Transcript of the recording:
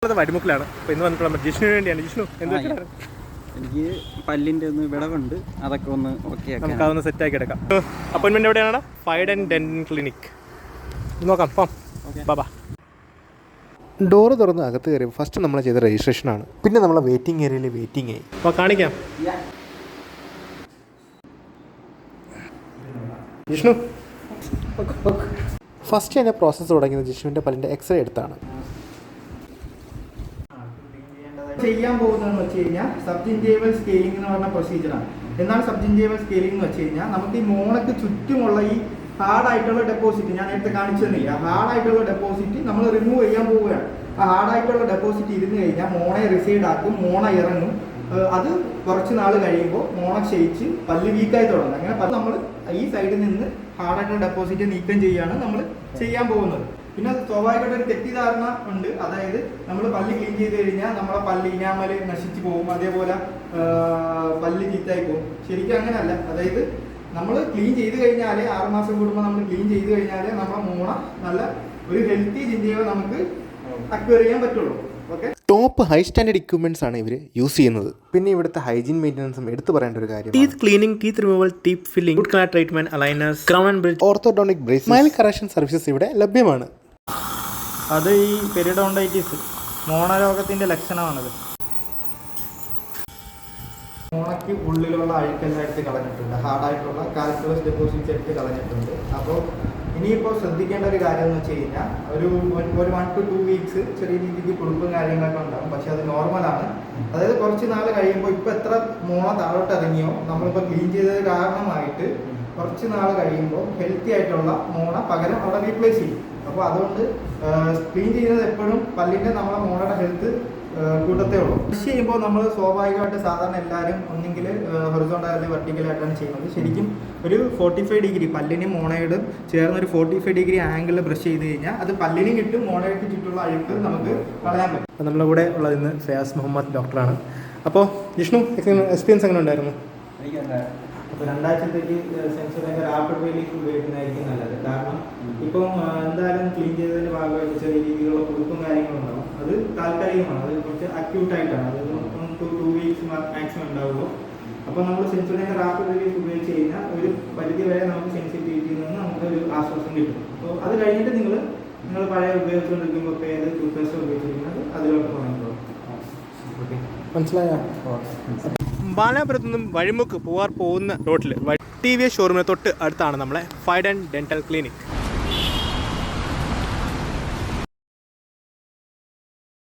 വഴിമുക്കിലാണ്. അപ്പോൾ ഇന്ന് വന്നിട്ടുള്ള ജിഷ്ണുവിന് വേണ്ടിയാണ്. ജിഷ്ണു എന്തൊക്കെയാണ്? എനിക്ക് പല്ലിൻ്റെ ഒന്ന് വിടവുണ്ട്, അതൊക്കെ ഒന്ന് ഓക്കെ നമുക്ക് അതൊന്ന് സെറ്റാക്കി എടുക്കാം. അപ്പോയിൻമെൻറ്റ് എവിടെയാണ്? Fried and dental clinic. നോക്കാം, പോം. ബാബാ. ഡോറ് തുറന്ന് അകത്ത് കയറിയപ്പോൾ ഫസ്റ്റ് നമ്മൾ ചെയ്ത രജിസ്ട്രേഷനാണ്. പിന്നെ നമ്മൾ വെയിറ്റിംഗ് ഏരിയയിൽ വെയിറ്റിംഗ് ആയി. അപ്പോൾ കാണിക്കാം. ജിഷ്ണു ഫസ്റ്റ് എൻ്റെ പ്രോസസ്സ് തുടങ്ങിയത് ജിഷ്ണുവിൻ്റെ പല്ലിൻ്റെ എക്സ്റേ എടുത്താണ്. ചെയ്യാൻ പോകുന്നതെന്ന് വെച്ച് കഴിഞ്ഞാൽ സബ്ജിഞ്ചേവൽ സ്കെയിലിംഗ് എന്ന് പറഞ്ഞ പ്രൊസീജിയറാണ്. എന്താണ് സബ്ജിഞ്ചേവൽ സ്കെയിലിംഗ് എന്ന് വെച്ച് കഴിഞ്ഞാൽ നമുക്ക് ഈ മോണയ്ക്ക് ചുറ്റുമുള്ള ഈ ഹാർഡായിട്ടുള്ള ഡെപ്പോസിറ്റ് ഞാൻ നേരത്തെ കാണിച്ചു തന്നില്ല, ഹാർഡായിട്ടുള്ള ഡെപ്പോസിറ്റ് നമ്മൾ റിമൂവ് ചെയ്യാൻ പോവുകയാണ്. ആ ഹാർഡായിട്ടുള്ള ഡെപ്പോസിറ്റ് ഇരുന്ന് കഴിഞ്ഞാൽ മോണയെ റിസൈഡ് ആക്കും, മോണ ഇറങ്ങും. അത് കുറച്ച് നാൾ കഴിയുമ്പോൾ മോണ ക്ഷയിച്ച് പല്ല് വീക്കായി തുടങ്ങും. അങ്ങനെ നമ്മൾ ഈ സൈഡിൽ നിന്ന് ഹാർഡായിട്ടുള്ള ഡെപ്പോസിറ്റ് നീക്കം ചെയ്യുകയാണ് നമ്മൾ ചെയ്യാൻ പോകുന്നത്. പിന്നെ അത് സ്വാഭാവികമായിട്ട് ഒരു തെറ്റിദ്ധാരണ ഉണ്ട്. അതായത് നമ്മൾ പല്ല് ക്ലീൻ ചെയ്ത് കഴിഞ്ഞാൽ നമ്മളെ പല്ല് ഇനാമൽ നശിച്ചു പോകും, അതേപോലെ പല്ല് ചീത്തായി പോകും. ശരിക്കും അങ്ങനെയല്ല. അതായത് നമ്മൾ ക്ലീൻ ചെയ്ത് കഴിഞ്ഞാൽ 6 മാസം കൂടുമ്പോൾ നമ്മൾ ക്ലീൻ ചെയ്ത് കഴിഞ്ഞാൽ നമ്മുടെ മോണ നല്ല ഒരു ഹെൽത്തി ജിഞ്ചേവ നമുക്ക് അക്വയർ ചെയ്യാൻ പറ്റുള്ളൂ. Okay, top high standard equipments ആണ് ഇവർ യൂസ് ചെയ്യുന്നത്. പിന്നെ ഇവിടുത്തെ ഹൈജീൻ മെയിൻ്റനൻസും എടുത്തു പറയേണ്ട ഒരു കാര്യം. Teeth cleaning, teeth removal, teeth filling, root canal treatment, aligners, crown and bridge, orthodontic brace, smile correction services ഇവിടെ ലഭ്യമാണ്. അത് ഈ പെരിഡോണ്ടൈറ്റിസ് മോണരോഗത്തിൻ്റെ ലക്ഷണമാണത്. മോണയ്ക്ക് ഉള്ളിലുള്ള അഴുക്കെല്ലാം എടുത്ത് കളഞ്ഞിട്ടുണ്ട്, ഹാർഡായിട്ടുള്ള കാൽക്കുലസ് ഡെപ്പോസിറ്റ്സ് എടുത്ത് കളഞ്ഞിട്ടുണ്ട്. അപ്പോൾ ഇനിയിപ്പോൾ ശ്രദ്ധിക്കേണ്ട ഒരു കാര്യം എന്ന് വെച്ച് കഴിഞ്ഞാൽ ഒരു 1 to 2 വീക്സ് ചെറിയ രീതിക്ക് കുടുംബം കാര്യങ്ങളൊക്കെ ഉണ്ടാകും. പക്ഷെ അത് നോർമലാണ്. അതായത് കുറച്ച് നാൾ കഴിയുമ്പോൾ ഇപ്പോൾ എത്ര മോണ താഴോട്ട് ഇറങ്ങിയോ നമ്മളിപ്പോൾ ക്ലീൻ ചെയ്തത് കാരണമായിട്ട് കുറച്ച് നാൾ കഴിയുമ്പോൾ ഹെൽത്തി ആയിട്ടുള്ള മോണ പകരം അവിടെ റീപ്ലേസ് ചെയ്യും. അപ്പോൾ അതുകൊണ്ട് ക്ലീൻ ചെയ്യുന്നത് എപ്പോഴും പല്ലിൻ്റെ നമ്മളെ മോണയുടെ ഹെൽത്ത് കൂട്ടത്തേ ഉള്ളൂ. ബ്രഷ് ചെയ്യുമ്പോൾ നമ്മൾ സ്വാഭാവികമായിട്ട് സാധാരണ എല്ലാവരും ഒന്നെങ്കിൽ ഹൊറിസോണ്ടൽ അല്ലെങ്കിൽ വെർട്ടിക്കലായിട്ടാണ് ചെയ്യുന്നത്. ശരിക്കും ഒരു 45 ഡിഗ്രി പല്ലിനും മോണയോടും ചേർന്ന് ഒരു 45 ഡിഗ്രി ആംഗിളിൽ ബ്രഷ് ചെയ്ത് കഴിഞ്ഞാൽ അത് പല്ലിനും കിട്ടും, മോണയ്ക്ക് ചുറ്റുള്ള അഴുക്ക് നമുക്ക് കളയാൻ പറ്റും. അപ്പോൾ നമ്മുടെ കൂടെ ഉള്ളത് ഇന്ന് ഫയാസ് മുഹമ്മദ് ഡോക്ടറാണ്. അപ്പോൾ ജിഷ്ണു എക്സ്പീരിയൻസ് എങ്ങനെ ഉണ്ടായിരുന്നു? അപ്പോൾ 2 ആഴ്ചത്തേക്ക് സെൻസറിൻ്റെ റാപ്പിഡ് വെയിലേക്ക് ഉപയോഗിക്കുന്നതായിരിക്കും നല്ലത്. കാരണം ഇപ്പം എന്തായാലും ക്ലീൻ ചെയ്തതിൻ്റെ ഭാഗമായിട്ട് ചെറിയ രീതിയിലുള്ള കുടുക്കും കാര്യങ്ങളും ഉണ്ടാവും. അത് താൽക്കാലികമാണ്, അത് കുറച്ച് അക്യൂട്ടായിട്ടാണ്. അത് 1 to 2 വീക്സ് മാക്സിമം ഉണ്ടാവുള്ളൂ. അപ്പോൾ നമ്മൾ സെൻസറിൻ്റെ റാപ്പിഡ് വെയിലേക്ക് ഉപയോഗിച്ച് കഴിഞ്ഞാൽ ഒരു പരിധി വരെ നമുക്ക് സെൻസിറ്റിവിറ്റിയിൽ നിന്ന് നമുക്കൊരു ആശ്വാസം കിട്ടും. അപ്പോൾ അത് കഴിഞ്ഞിട്ട് നിങ്ങൾ പഴയ ഉപയോഗിച്ചുകൊണ്ടിരിക്കുമ്പോൾ ഇപ്പോൾ ഏത് ടൂത്ത് പേസ്റ്റ് ഉപയോഗിച്ചിരിക്കുന്നത് അതിലോട്ട് തുടങ്ങിക്കോളൂ. ഓക്കെ, മനസ്സിലായോ? ബാലാപുരത്തു നിന്നും വഴിമുക്ക് പോകുന്ന റോഡിൽ TVS ഷോറൂമിന് തൊട്ട് അടുത്താണ് നമ്മളെ ഫൈഡ് ആൻഡ് ഡെൻ്റൽ ക്ലിനിക്.